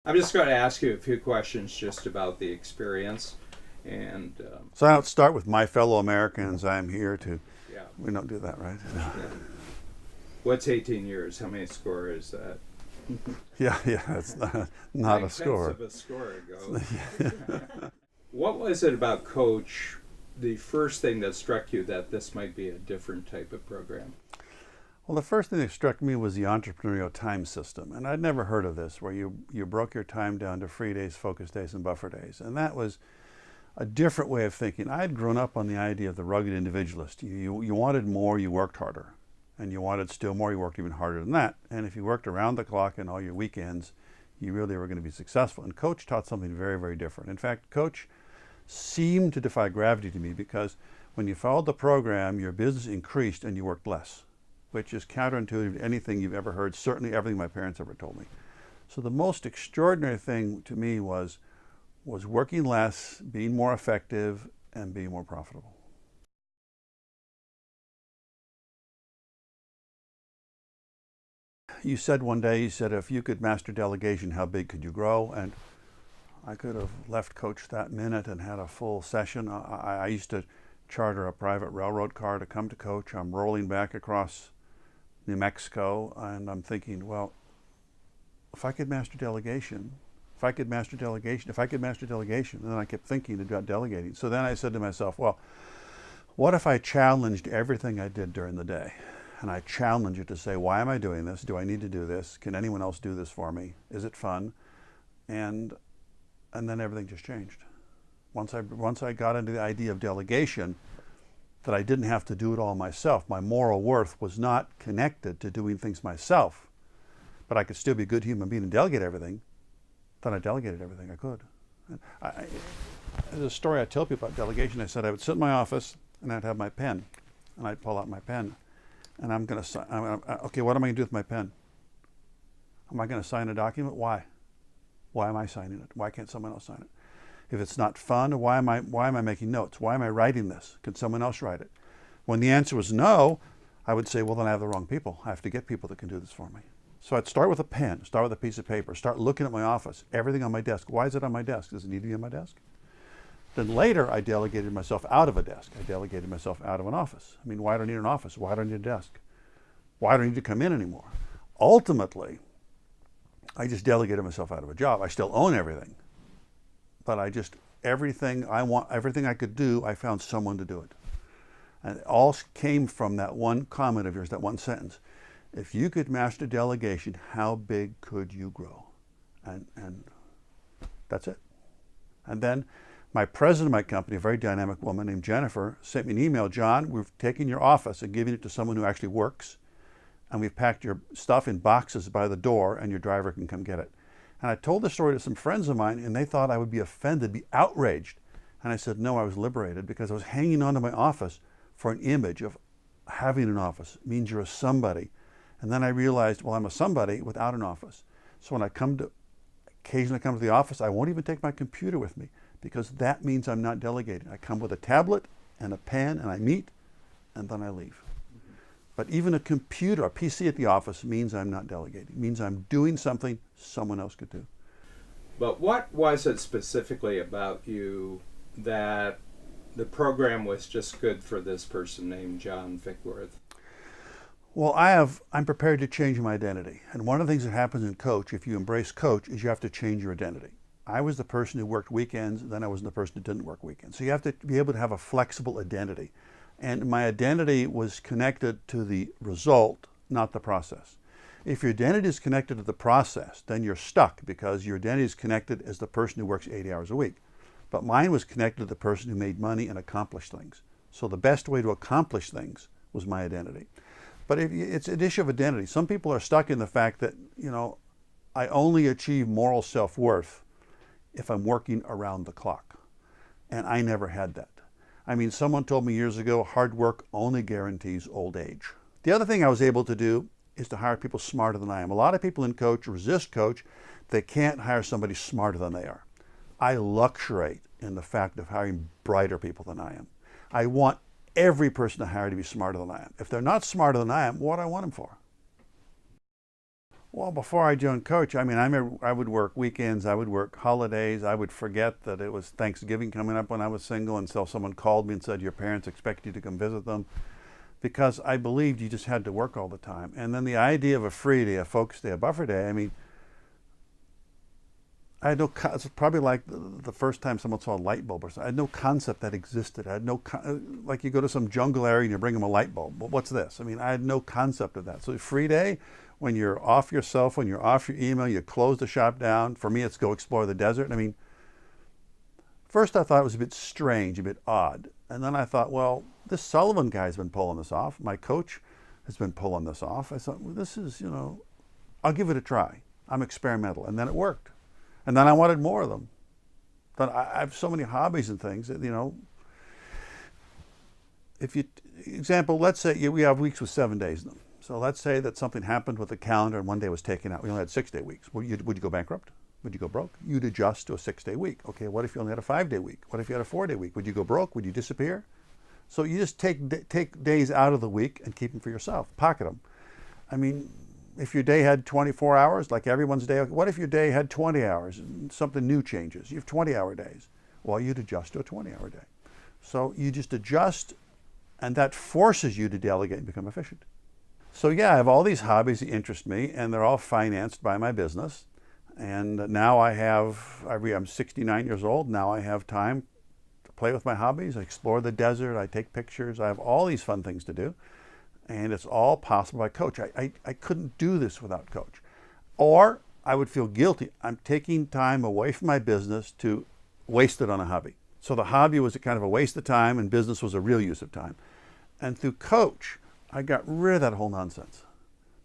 I'm just going to ask you a few questions just about the experience. And So I don't start with my fellow Americans. I'm here to. yeah, We don't do that, right? No. yeah. What's 18 years? How many score is that? Yeah. It's not Nine a tenths score. of a score ago. What was it about Coach, the first thing that struck you that this might be a different type of program? Well, the first thing that struck me was the entrepreneurial time system, and I'd never heard of this, where you broke your time down to free days, focus days, and buffer days, and that was a different way of thinking. I had grown up on the idea of the rugged individualist. You wanted more, you worked harder. And you wanted still more, you worked even harder than that. And if you worked around the clock and all your weekends, you really were going to be successful. And Coach taught something very, very different. In fact, Coach seemed to defy gravity to me because when you followed the program, your business increased and you worked less, which is counterintuitive to anything you've ever heard, certainly everything my parents ever told me. So the most extraordinary thing to me was working less, being more effective, and being more profitable. You said one day, you said, if you could master delegation, how big could you grow? And I could have left Coach that minute and had a full session. I used to charter a private railroad car to come to Coach. I'm rolling back across New Mexico, and I'm thinking, well, if I could master delegation, if I could master delegation, if I could master delegation, and then I kept thinking about delegating. So then I said to myself, well, what if I challenged everything I did during the day? And I challenge you to say, why am I doing this? Do I need to do this? Can anyone else do this for me? Is it fun? And then everything just changed. Once I got into the idea of delegation, that I didn't have to do it all myself. My moral worth was not connected to doing things myself, but I could still be a good human being and delegate everything. Then I delegated everything I could. There's a story I tell people about delegation. I said I would sit in my office and I'd have my pen, and I'd pull out my pen. And I'm going to sign. Okay, what am I going to do with my pen? Am I going to sign a document? Why? Why am I signing it? Why can't someone else sign it? If it's not fun, why am I making notes? Why am I writing this? Can someone else write it? When the answer was no, I would say, well, then I have the wrong people. I have to get people that can do this for me. So I'd start with a pen, start with a piece of paper, start looking at my office, everything on my desk. Why is it on my desk? Does it need to be on my desk? Then later, I delegated myself out of a desk. I delegated myself out of an office. I mean, why do I need an office? Why do I need a desk? Why do I need to come in anymore? Ultimately, I just delegated myself out of a job. I still own everything, but everything I could do, I found someone to do it. And it all came from that one comment of yours, that one sentence. If you could master delegation, how big could you grow? And that's it. And then my president of my company, a very dynamic woman named Jennifer, sent me an email. John, we've taken your office and given it to someone who actually works, and we've packed your stuff in boxes by the door, and your driver can come get it. And I told this story to some friends of mine, and they thought I would be offended, be outraged. And I said, no, I was liberated, because I was hanging on to my office for an image of having an office. It means you're a somebody. And then I realized, well, I'm a somebody without an office. So when I occasionally come to the office, I won't even take my computer with me, because that means I'm not delegating. I come with a tablet and a pen, and I meet, and then I leave. Mm-hmm. But even a computer, a PC at the office, means I'm not delegating. It means I'm doing something someone else could do. But what was it specifically about you that the program was just good for this person named John Vickworth? Well, I'm prepared to change my identity. And one of the things that happens in Coach, if you embrace Coach, is you have to change your identity. I was the person who worked weekends, then I was the person who didn't work weekends. So you have to be able to have a flexible identity. And my identity was connected to the result, not the process. If your identity is connected to the process, then you're stuck, because your identity is connected as the person who works 80 hours a week. But mine was connected to the person who made money and accomplished things. So the best way to accomplish things was my identity. But it's an issue of identity. Some people are stuck in the fact that, I only achieve moral self-worth if I'm working around the clock. And I never had that. I mean, someone told me years ago, hard work only guarantees old age. The other thing I was able to do is to hire people smarter than I am. A lot of people in Coach resist Coach. They can't hire somebody smarter than they are. I luxuriate in the fact of hiring brighter people than I am. I want every person I hire to be smarter than I am. If they're not smarter than I am, what do I want them for? Well, before I joined Coach, I mean, I would work weekends, I would work holidays, I would forget that it was Thanksgiving coming up when I was single until someone called me and said, your parents expect you to come visit them, because I believed you just had to work all the time. And then the idea of a free day, a focus day, a buffer day, I mean, I had no, it's probably like the first time someone saw a light bulb or something. I had no concept that existed. I had no, like you go to some jungle area and you bring them a light bulb. Well, what's this? I mean, I had no concept of that. So free day, when you're off your cell phone, you're off your email, you close the shop down. For me, it's go explore the desert. I mean, first I thought it was a bit strange, a bit odd. And then I thought, well, this Sullivan guy's been pulling this off. My coach has been pulling this off. I thought, well, this is, I'll give it a try. I'm experimental. And then it worked. And then I wanted more of them. But I have so many hobbies and things that, if you, example, let's say we have weeks with 7 days in them. So let's say that something happened with the calendar and one day was taken out. We only had 6-day weeks. Would you go bankrupt? Would you go broke? You'd adjust to a 6-day week. Okay, what if you only had a 5-day week? What if you had a 4-day week? Would you go broke? Would you disappear? So you just take days out of the week and keep them for yourself. Pocket them. I mean, if your day had 24 hours, like everyone's day, what if your day had 20 hours and something new changes? You have 20-hour days. Well, you'd adjust to a 20-hour day. So you just adjust, and that forces you to delegate and become efficient. So yeah, I have all these hobbies that interest me, and they're all financed by my business. And now I'm 69 years old. Now I have time to play with my hobbies. I explore the desert. I take pictures. I have all these fun things to do. And it's all possible by Coach. I couldn't do this without Coach. Or I would feel guilty. I'm taking time away from my business to waste it on a hobby. So the hobby was a kind of a waste of time and business was a real use of time. And through Coach, I got rid of that whole nonsense.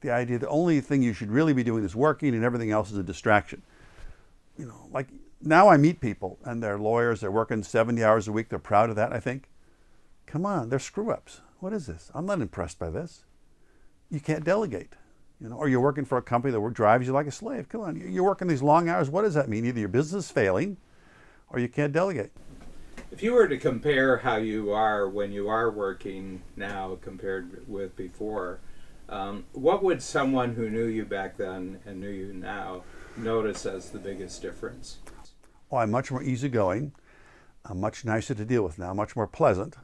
The idea the only thing you should really be doing is working and everything else is a distraction. Like now I meet people and they're lawyers, they're working 70 hours a week, they're proud of that, I think. Come on, they're screw-ups. What is this? I'm not impressed by this. You can't delegate, or you're working for a company that drives you like a slave. Come on, you're working these long hours. What does that mean? Either your business is failing or you can't delegate. If you were to compare how you are when you are working now compared with before, what would someone who knew you back then and knew you now notice as the biggest difference? Oh, I'm much more easygoing. I'm much nicer to deal with now, much more pleasant.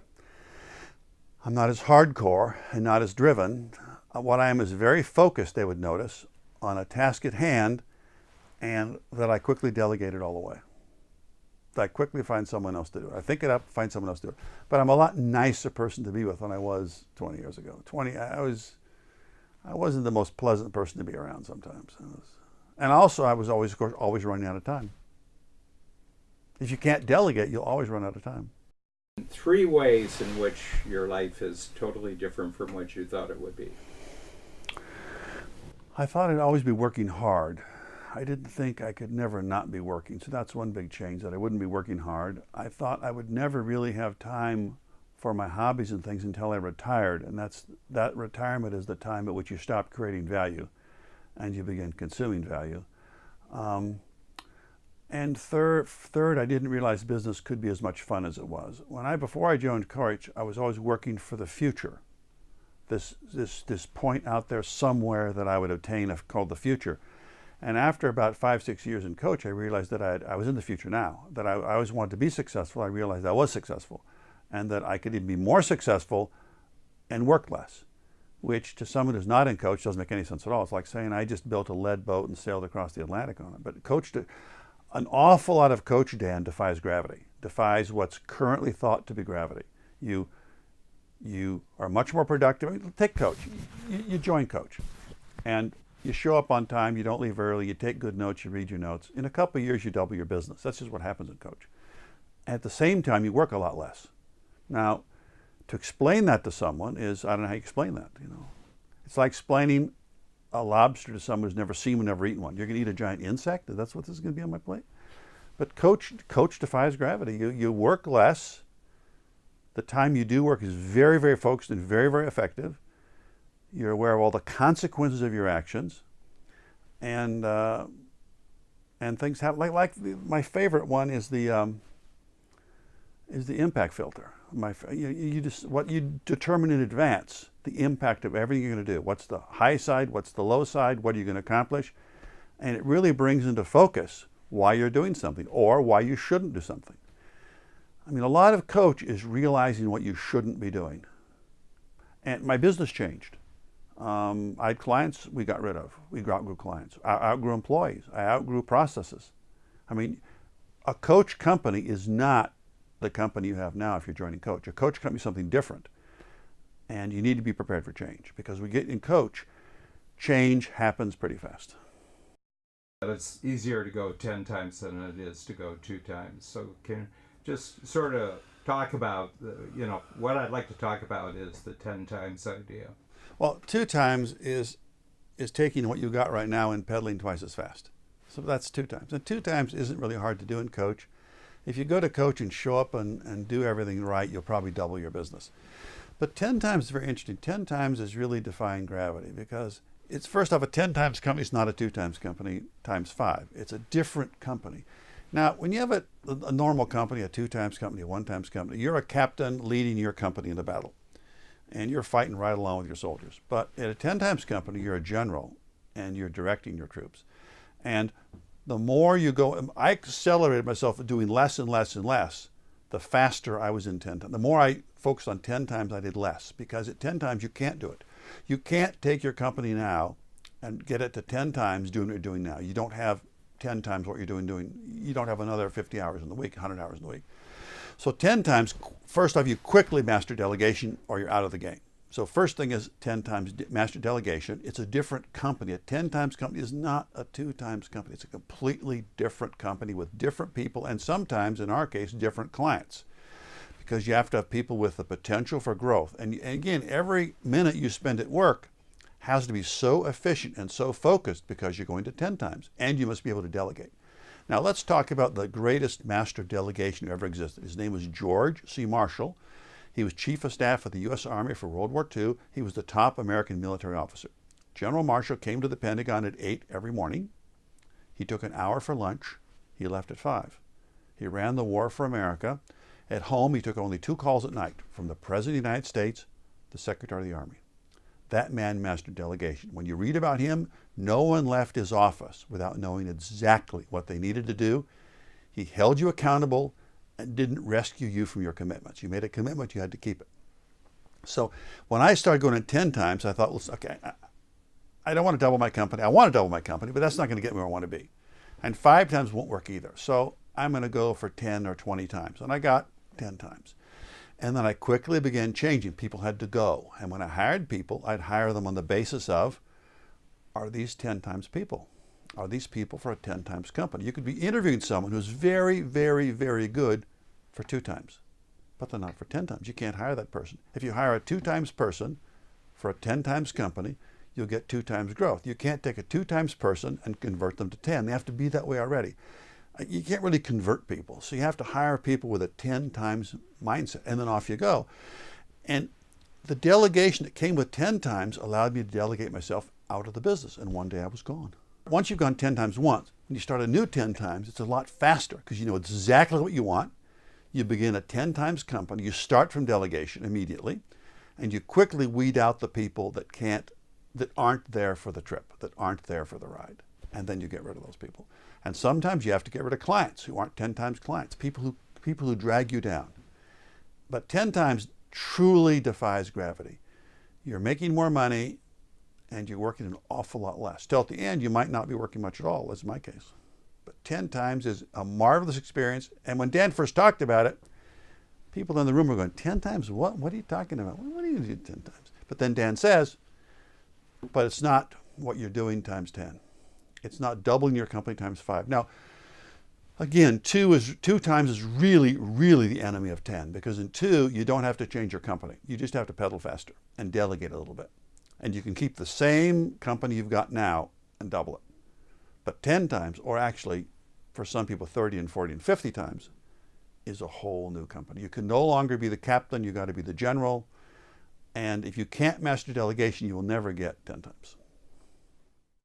I'm not as hardcore and not as driven. What I am is very focused, they would notice, on a task at hand, and that I quickly delegate it all away. That I quickly find someone else to do it. I think it up, find someone else to do it. But I'm a lot nicer person to be with than I was 20 years ago. I wasn't the most pleasant person to be around sometimes. And also I was always, of course, always running out of time. If you can't delegate, you'll always run out of time. 3 ways in which your life is totally different from what you thought it would be. I thought I'd always be working hard. I didn't think I could never not be working. So that's one big change, that I wouldn't be working hard. I thought I would never really have time for my hobbies and things until I retired. And that retirement is the time at which you stop creating value and you begin consuming value. And third, I didn't realize business could be as much fun as it was. Before I joined Coach, I was always working for the future. This point out there somewhere that I would attain called the future. And after about 5-6 years in Coach, I realized that I was in the future now, that I always wanted to be successful. I realized I was successful and that I could even be more successful and work less, which to someone who's not in Coach doesn't make any sense at all. It's like saying I just built a lead boat and sailed across the Atlantic on it. But an awful lot of Coach, Dan, defies gravity, defies what's currently thought to be gravity. You are much more productive. Take Coach. You join Coach. And you show up on time, you don't leave early, you take good notes, you read your notes. In a couple of years, you double your business. That's just what happens in Coach. At the same time, you work a lot less. Now, to explain that to someone is, I don't know how you explain that, It's like explaining a lobster to someone who's never seen one, never eaten one. You're going to eat a giant insect? That's what this is going to be on my plate? But Coach defies gravity. You work less. The time you do work is very, very focused and very, very effective. You're aware of all the consequences of your actions. And things happen. My favorite one is is the impact filter. What you determine in advance, the impact of everything you're going to do. What's the high side? What's the low side? What are you going to accomplish? And it really brings into focus why you're doing something or why you shouldn't do something. I mean, a lot of coach is realizing what you shouldn't be doing. And my business changed. I had clients we got rid of. We outgrew clients. I outgrew employees. I outgrew processes. I mean, a coach company is not the company you have now if you're joining coach. A coach company is something different. And you need to be prepared for change, because we get in coach, change happens pretty fast. It's easier to go 10 times than it is to go 2 times. So can you just sort of talk about, what I'd like to talk about is the 10 times idea. Well, 2 times is taking what you got right now and pedaling twice as fast. So that's 2 times. And 2 times isn't really hard to do in coach. If you go to coach and show up and do everything right, you'll probably double your business. But 10 times is very interesting. 10 times is really defying gravity, because it's, first off, a 10 times company is not a 2 times company times 5. It's a different company. Now, when you have a normal company, a 2 times company, a 1 times company, you're a captain leading your company into battle. And you're fighting right along with your soldiers. But at a 10 times company, you're a general and you're directing your troops. And the more you go, I accelerated myself doing less and less and less, the faster I was in 10 times. The more I focused on 10 times, I did less, because at 10 times you can't do it. You can't take your company now and get it to 10 times doing what you're doing now. You don't have 10 times what you're doing. You don't have another 50 hours in the week, 100 hours in the week. So 10 times, first off, you quickly master delegation or you're out of the game. So first thing is 10 times master delegation. It's a different company. A 10 times company is not a 2 times company. It's a completely different company with different people, and sometimes, in our case, different clients. Because you have to have people with the potential for growth. And again, every minute you spend at work has to be so efficient and so focused, because you're going to 10 times, and you must be able to delegate. Now let's talk about the greatest master of delegation who ever existed. His name was George C. Marshall. He was Chief of Staff of the U.S. Army for World War II. He was the top American military officer. General Marshall came to the Pentagon at 8 every morning. He took an hour for lunch. He left at 5. He ran the war for America. At home, he took only 2 calls at night, from the President of the United States, the Secretary of the Army. That man mastered delegation. When you read about him, no one left his office without knowing exactly what they needed to do. He held you accountable and didn't rescue you from your commitments. You made a commitment, you had to keep it. So when I started going to 10 times, I thought, well, okay, I don't want to double my company. I want to double my company, but that's not going to get me where I want to be. And 5 times won't work either. So I'm going to go for 10 or 20 times. And I got 10 times. And then I quickly began changing. People had to go. And when I hired people, I'd hire them on the basis of, are these 10 times people? Are these people for a 10 times company? You could be interviewing someone who's very, very, very good for 2 times, but they're not for 10 times. You can't hire that person. If you hire a 2 times person for a 10 times company, you'll get 2 times growth. You can't take a 2 times person and convert them to 10. They have to be that way already. You can't really convert people. So you have to hire people with a 10 times mindset, and then off you go. And the delegation that came with 10 times allowed me to delegate myself out of the business. And one day I was gone. Once you've gone 10 times once, and you start a new 10 times, it's a lot faster, because you know exactly what you want. You begin a 10 times company. You start from delegation immediately, and you quickly weed out the people that aren't there for the trip, that aren't there for the ride. And then you get rid of those people. And sometimes you have to get rid of clients who aren't 10 times clients, people who drag you down. But 10 times truly defies gravity. You're making more money and you're working an awful lot less. Till at the end, you might not be working much at all, as my case. But 10 times is a marvelous experience. And when Dan first talked about it, people in the room were going, 10 times what? What are you talking about? What are you doing 10 times? But then Dan says, but it's not what you're doing times 10. It's not doubling your company times 5. Now, again, 2 times is really, really the enemy of 10, because in 2, you don't have to change your company. You just have to pedal faster and delegate a little bit. And you can keep the same company you've got now and double it. But 10 times, or actually for some people 30 and 40 and 50 times, is a whole new company. You can no longer be the captain, you got to be the general. And if you can't master delegation, you will never get 10 times.